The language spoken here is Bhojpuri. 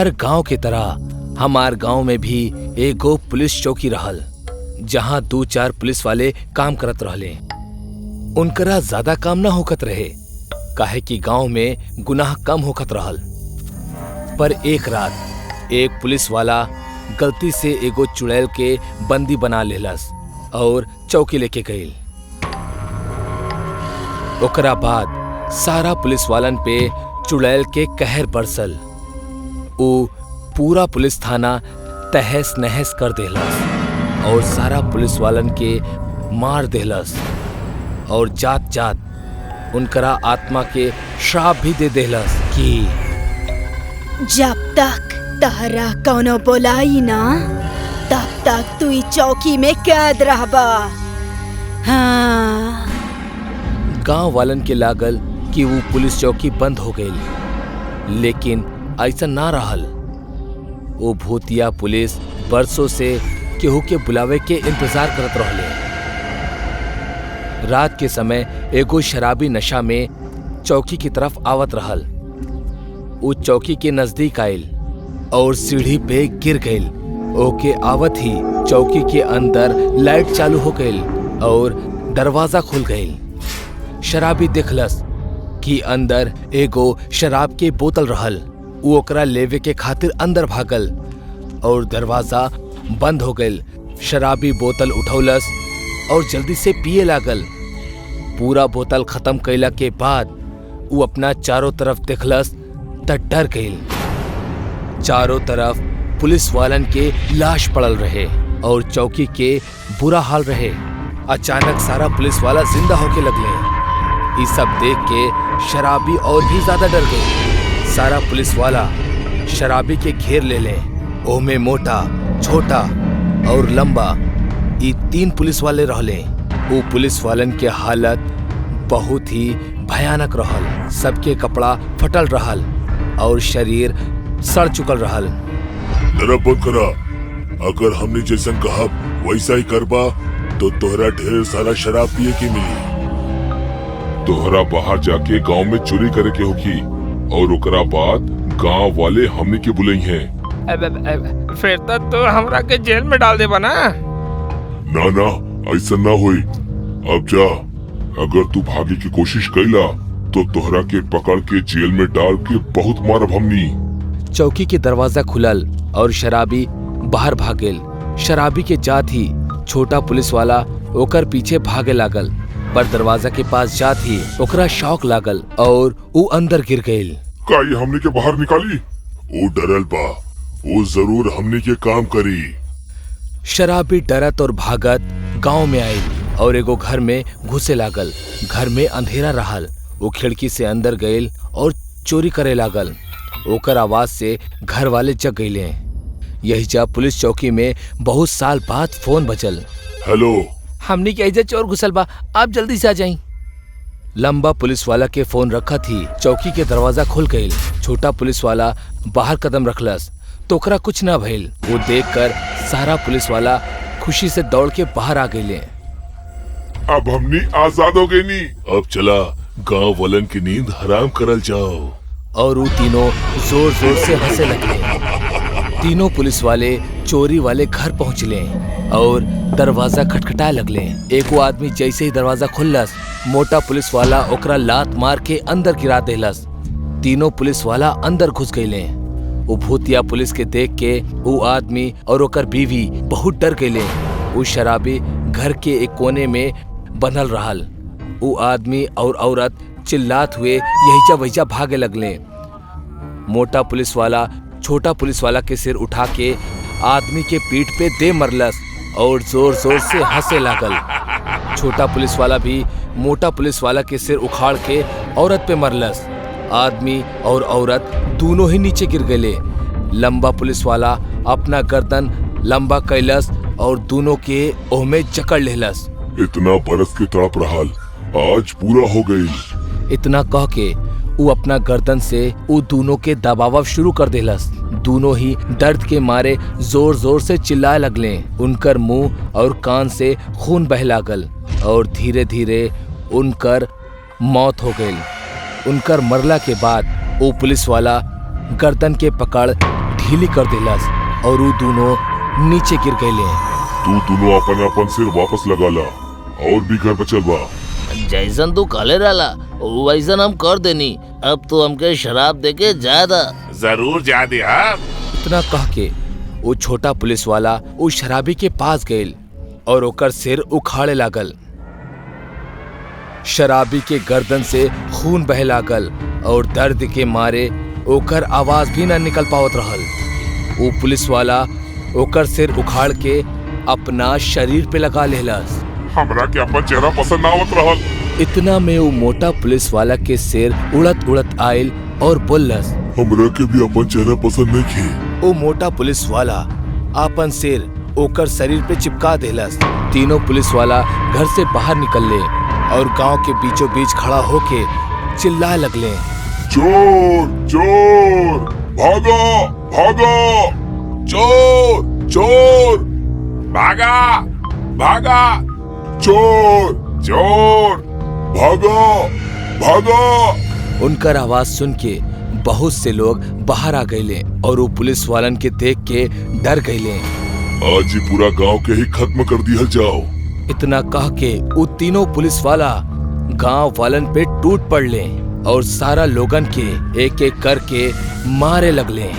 हर गांव की तरह हमार गांव में भी एगो पुलिस चौकी रहल, जहां 2-4 पुलिस वाले काम करत रहले। उनकरा ज्यादा काम ना होकत रहे, काहे कि गांव में गुनाह कम होकत रहल। पर एक रात एक पुलिस वाला गलती से एगो चुड़ैल के बंदी बना लेलस और चौकी लेके गईल। ओकरा बाद सारा पुलिस वालन पे चुड़ैल के कहर बरसल। ऊ पूरा पुलिस थाना तहस नहस कर देहलस और सारा पुलिस वालन के मार देहलस और जात जात उनकरा आत्मा के श्राप भी दे देहलस कि जब तक तहरा कौनो बोलाई ना तब तक तू ई चौकी में कैद रहबा। हाँ। गांव वालन के लागल कि वो पुलिस चौकी बंद हो गई, लेकिन ऐसा ना रहल। वो भूतिया पुलिस बरसों से केहू के बुलावे के इंतजार करत रहले। रात के समय एगो शराबी नशा में चौकी की तरफ आवत रहल। वो चौकी के नजदीक आयल और सीढ़ी पे गिर गईल। ओके आवत ही चौकी के अंदर लाइट चालू हो गईल और दरवाजा खुल गईल। शराबी देखलस कि अंदर एगो शराब के बोतल रहल। वो ओकरा लेवे के खातिर अंदर भागल और दरवाजा बंद हो गईल। शराबी बोतल उठौलस और जल्दी से पिए लागल। पूरा बोतल खत्म कैला के बाद वो अपना चारों तरफ देखलस त डर गईल। चारों तरफ पुलिस वालन के लाश पड़ल रहे और चौकी के बुरा हाल रहे। अचानक सारा पुलिस वाला जिंदा होके लगले। ये सब देख के शराबी और भी ज्यादा डर गए। सारा पुलिस वाला शराबी के घेर ले ले। ओमे मोटा, छोटा और लंबा ये 3 पुलिस वाले रहले। वो पुलिस वालन के हालत बहुत ही भयानक रहल। सबके कपड़ा फटल रहल और शरीर सड़ चुकल रहल। डरब बंद करा। अगर हमने जैसन कहा वैसा ही करबा तो तोहरा ढेर सारा शराब पिए के मिली। तोहरा बाहर जाके गांव में चोरी करे के होगी और ओकरा बाद गांव वाले हमने के बुलाई हैं। फिर तो हमरा के जेल में डाल देबा ना? ना ऐसा ना होई। अब जा, अगर तू भागे की कोशिश कैला तो तोहरा के पकड़ के जेल में डाल के बहुत मारब हमनी। चौकी के दरवाजा खुलल और शराबी बाहर भागेल। शराबी के जात ही छोटा पुलिस वाला ओकर पीछे भागे लागल, पर दरवाजा के पास जात ही ओकरा शौक लागल और वो अंदर गिर गईल। का ये हमने के बाहर निकाली? वो डरल बा, वो जरूर हमने के काम करी। शराबी डरत और भागत गांव में आई और एगो घर में घुसे लागल। घर में अंधेरा रहल। वो खिड़की से अंदर गईल और चोरी करे लागल। ओकर आवाज से घर वाले जग गईले। यही जा पुलिस चौकी में बहुत साल बाद फोन बजल। हेलो, हमनी के ऐजा चोर घुसल बा, आप जल्दी से आ जाई। लंबा पुलिस वाला के फोन रखा थी। चौकी के दरवाजा खुल गईल। छोटा पुलिस वाला बाहर कदम रखलस तो ओकरा कुछ ना भइल। वो देखकर सारा पुलिस वाला खुशी से दौड़ के बाहर आ गईले। अब हमनी आजाद हो गई नी। अब चला गांव वालन की नींद हराम करल जाओ। और वो तीनों जोर जोर से हंसे लगे। तीनों पुलिस वाले चोरी वाले घर पहुंचले और दरवाजा खटखटाए लगले। एक आदमी जैसे ही दरवाजा खुललस, मोटा पुलिस वाला ओकरा लात मार के अंदर गिरा देलस। तीनों पुलिस वाला अंदर घुस गईले। वो भूतिया पुलिस के देख के वो आदमी और ओकर बीवी बहुत डर गईले। वो शराबी घर के एक कोने में बंधल रहल। वो आदमी और औरत चिल्लात हुए यहीजा वहीजा भागे लगले। मोटा पुलिस वाला छोटा पुलिस वाला के सिर उठा के आदमी के पीठ पे दे मरलस और जोर जोर से हंसे लागल। छोटा पुलिस वाला भी मोटा पुलिस वाला के सिर उखाड़ के औरत पे मरलस। आदमी और औरत दोनों ही नीचे गिर गए। लंबा पुलिस वाला अपना गर्दन लंबा कैलस और दोनों के ओह में जकड़ लेलस। इतना बरस के तड़प रहल, आज पूरा हो गई। इतना कह के वो अपना गर्दन से वो दोनों के दबाव शुरू कर देलस। दोनों ही दर्द के मारे जोर जोर से चिल्लाए लगले। उनकर मुंह और कान से खून बह लागल और धीरे धीरे उनकर मौत हो गई। उनकर मरला के बाद वो पुलिस वाला गर्दन के पकड़ ढीली कर दिलस और वो दोनों नीचे गिर गए। तू दोनों अपन अपन सिर वापस लगा ला और भी घर पर चल बा। जैसन तू काले डाला वैसन हम कर देनी। अब तो हमके शराब देके ज्यादा जरूर जा दे। इतना कह के वो छोटा पुलिस वाला उस शराबी के पास गए और ओकर सिर उखाड़े लागल। शराबी के गर्दन से खून बहे लागल और दर्द के मारे ओकर आवाज भी न निकल पावत रहल। वो पुलिस वाला ओकर सिर उखाड़ के अपना शरीर पे लगा लेलस। हमरा के अपन चेहरा पसंद ना आवत रहल। इतना में वो मोटा पुलिस वाला के सिर उड़त उड़त आयल और बोलस, हमरा के भी अपन चेहरा पसंद नहीं खे। वो मोटा पुलिस वाला अपन सिर ओकर शरीर पे चिपका देलस। तीनों पुलिस वाला घर से बाहर निकलले और गांव के बीचों बीच खड़ा होके चिल्लाए लगले, चोर चोर भागा भागा, चोर चोर भागा भागा, चोर चोर भागा भागा। उनकर आवाज सुन के बहुत से लोग बाहर आ गए और वो पुलिस वालन के देख के डर गए। आज ही पूरा गांव के ही खत्म कर दिया जाओ। इतना कह के वो तीनों पुलिस वाला गांव वालन पे टूट पड़ले और सारा लोगन के एक एक करके मारे लगले।